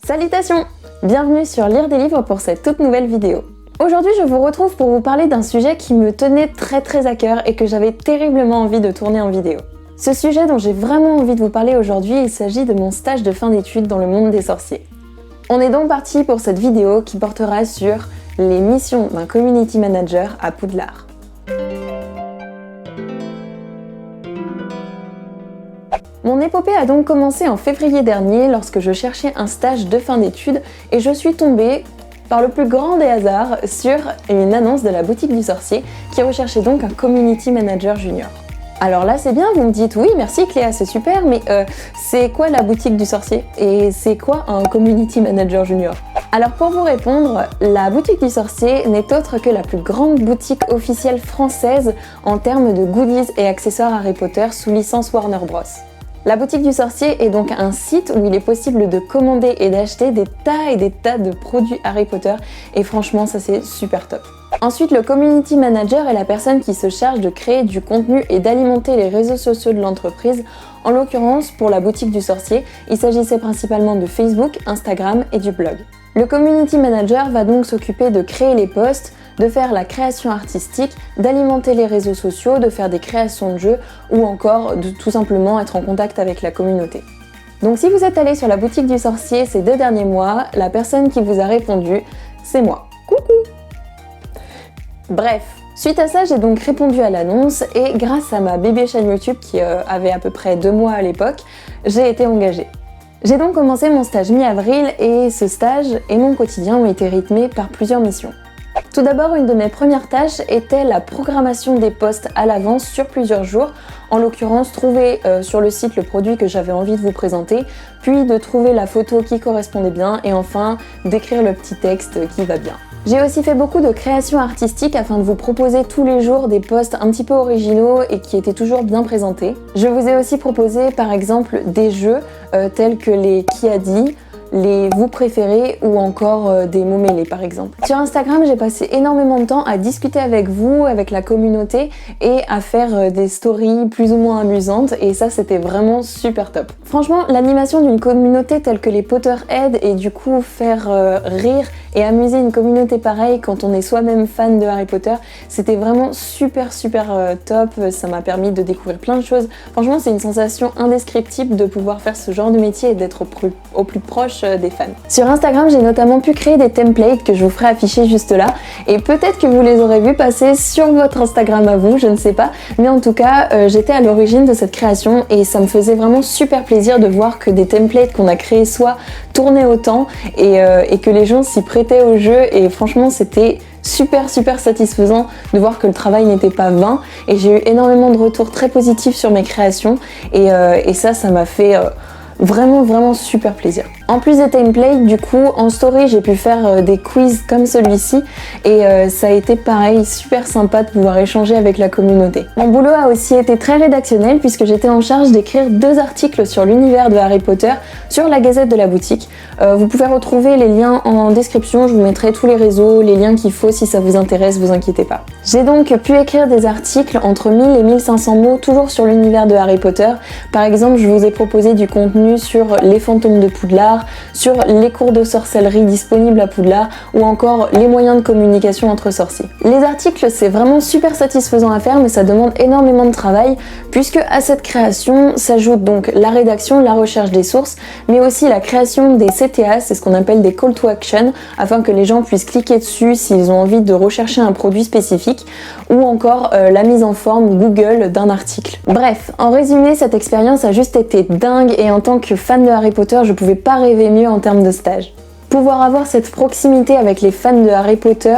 Salutations! Bienvenue sur Lire des livres pour cette toute nouvelle vidéo. Aujourd'hui, je vous retrouve pour vous parler d'un sujet qui me tenait très à cœur et que j'avais terriblement envie de tourner en vidéo. Ce sujet dont j'ai vraiment envie de vous parler aujourd'hui, il s'agit de mon stage de fin d'études dans le monde des sorciers. On est donc parti pour cette vidéo qui portera sur les missions d'un community manager à Poudlard. Mon épopée a donc commencé en février dernier lorsque je cherchais un stage de fin d'études et je suis tombée, par le plus grand des hasards, sur une annonce de la boutique du sorcier qui recherchait donc un community manager junior. Alors là c'est bien, vous me dites oui merci Cléa, c'est super, mais c'est quoi la boutique du sorcier? Et c'est quoi un community manager junior? Alors pour vous répondre, la boutique du sorcier n'est autre que la plus grande boutique officielle française en termes de goodies et accessoires Harry Potter sous licence Warner Bros. La boutique du sorcier est donc un site où il est possible de commander et d'acheter des tas et des tas de produits Harry Potter et franchement ça c'est super top. Ensuite, le community manager est la personne qui se charge de créer du contenu et d'alimenter les réseaux sociaux de l'entreprise. En l'occurrence, pour la boutique du sorcier, il s'agissait principalement de Facebook, Instagram et du blog. Le community manager va donc s'occuper de créer les posts, de faire la création artistique, d'alimenter les réseaux sociaux, de faire des créations de jeux ou encore de tout simplement être en contact avec la communauté. Donc si vous êtes allé sur la boutique du sorcier ces 2 derniers mois, la personne qui vous a répondu, c'est moi. Coucou! Bref, suite à ça, j'ai donc répondu à l'annonce et grâce à ma bébé chaîne YouTube qui avait à peu près 2 mois à l'époque, j'ai été engagée. J'ai donc commencé mon stage mi-avril et ce stage et mon quotidien ont été rythmés par plusieurs missions. Tout d'abord, une de mes premières tâches était la programmation des posts à l'avance sur plusieurs jours, en l'occurrence trouver sur le site le produit que j'avais envie de vous présenter, puis de trouver la photo qui correspondait bien et enfin d'écrire le petit texte qui va bien. J'ai aussi fait beaucoup de créations artistiques afin de vous proposer tous les jours des posts un petit peu originaux et qui étaient toujours bien présentés. Je vous ai aussi proposé par exemple des jeux tels que les Qui a dit, les vous préférez ou encore des mots mêlés par exemple. Sur Instagram, j'ai passé énormément de temps à discuter avec vous, avec la communauté et à faire des stories plus ou moins amusantes et ça c'était vraiment super top. Franchement, l'animation d'une communauté telle que les Potterheads et du coup faire rire et amuser une communauté pareille quand on est soi-même fan de Harry Potter, c'était vraiment super top, ça m'a permis de découvrir plein de choses. Franchement, c'est une sensation indescriptible de pouvoir faire ce genre de métier et d'être au plus proche des fans. Sur Instagram, j'ai notamment pu créer des templates que je vous ferai afficher juste là et peut-être que vous les aurez vus passer sur votre Instagram à vous, je ne sais pas, mais en tout cas, j'étais à l'origine de cette création et ça me faisait vraiment super plaisir de voir que des templates qu'on a créés soit tournaient autant et que les gens s'y prêtaient au jeu et franchement, c'était super satisfaisant de voir que le travail n'était pas vain et j'ai eu énormément de retours très positifs sur mes créations et ça m'a fait vraiment super plaisir. En plus des templates, du coup, en story, j'ai pu faire des quiz comme celui-ci et ça a été pareil, super sympa de pouvoir échanger avec la communauté. Mon boulot a aussi été très rédactionnel puisque j'étais en charge d'écrire 2 articles sur l'univers de Harry Potter sur la Gazette de la boutique. Vous pouvez retrouver les liens en description, je vous mettrai tous les réseaux, les liens qu'il faut si ça vous intéresse, vous inquiétez pas. J'ai donc pu écrire des articles entre 1000 et 1500 mots, toujours sur l'univers de Harry Potter. Par exemple, je vous ai proposé du contenu sur les fantômes de Poudlard, sur les cours de sorcellerie disponibles à Poudlard ou encore les moyens de communication entre sorciers. Les articles, c'est vraiment super satisfaisant à faire mais ça demande énormément de travail puisque à cette création s'ajoute donc la rédaction, la recherche des sources mais aussi la création des CTA, c'est ce qu'on appelle des call to action afin que les gens puissent cliquer dessus s'ils ont envie de rechercher un produit spécifique ou encore la mise en forme Google d'un article. Bref, en résumé, cette expérience a juste été dingue et en tant que fan de Harry Potter, je pouvais pas rêver mieux en termes de stage. Pouvoir avoir cette proximité avec les fans de Harry Potter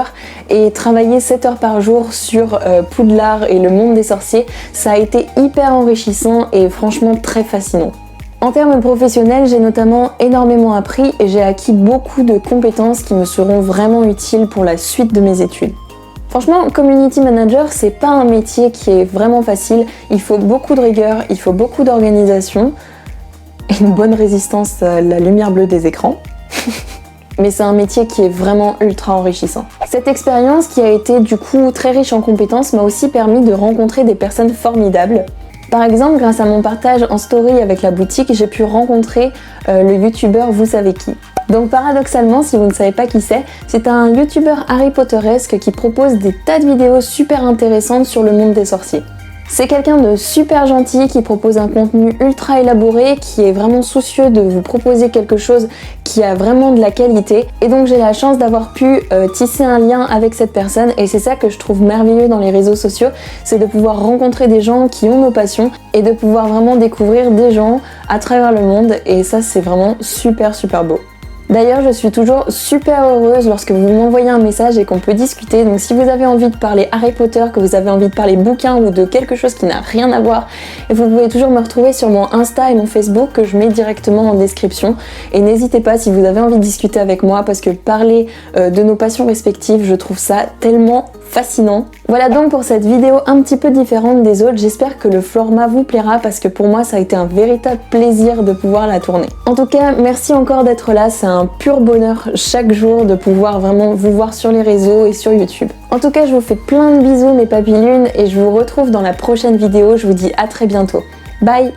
et travailler 7 heures par jour sur Poudlard et le monde des sorciers, ça a été hyper enrichissant et franchement très fascinant. En termes professionnels, j'ai notamment énormément appris et j'ai acquis beaucoup de compétences qui me seront vraiment utiles pour la suite de mes études. Franchement, community manager, c'est pas un métier qui est vraiment facile, il faut beaucoup de rigueur, il faut beaucoup d'organisation et une bonne résistance à la lumière bleue des écrans. Mais c'est un métier qui est vraiment ultra enrichissant. Cette expérience qui a été du coup très riche en compétences m'a aussi permis de rencontrer des personnes formidables. Par exemple, grâce à mon partage en story avec la boutique, j'ai pu rencontrer le youtubeur Vous savez qui. Donc paradoxalement, si vous ne savez pas qui c'est un youtubeur Harry Potteresque qui propose des tas de vidéos super intéressantes sur le monde des sorciers. C'est quelqu'un de super gentil qui propose un contenu ultra élaboré, qui est vraiment soucieux de vous proposer quelque chose qui a vraiment de la qualité. Et donc j'ai la chance d'avoir pu tisser un lien avec cette personne et c'est ça que je trouve merveilleux dans les réseaux sociaux, c'est de pouvoir rencontrer des gens qui ont nos passions et de pouvoir vraiment découvrir des gens à travers le monde et ça c'est vraiment super beau. D'ailleurs, je suis toujours super heureuse lorsque vous m'envoyez un message et qu'on peut discuter. Donc si vous avez envie de parler Harry Potter, que vous avez envie de parler bouquins ou de quelque chose qui n'a rien à voir, vous pouvez toujours me retrouver sur mon Insta et mon Facebook que je mets directement en description. Et n'hésitez pas si vous avez envie de discuter avec moi parce que parler de nos passions respectives, je trouve ça tellement fascinant. Voilà donc pour cette vidéo un petit peu différente des autres, j'espère que le format vous plaira parce que pour moi ça a été un véritable plaisir de pouvoir la tourner. En tout cas, merci encore d'être là, c'est un pur bonheur chaque jour de pouvoir vraiment vous voir sur les réseaux et sur YouTube. En tout cas, je vous fais plein de bisous mes papillunes et je vous retrouve dans la prochaine vidéo, je vous dis à très bientôt. Bye!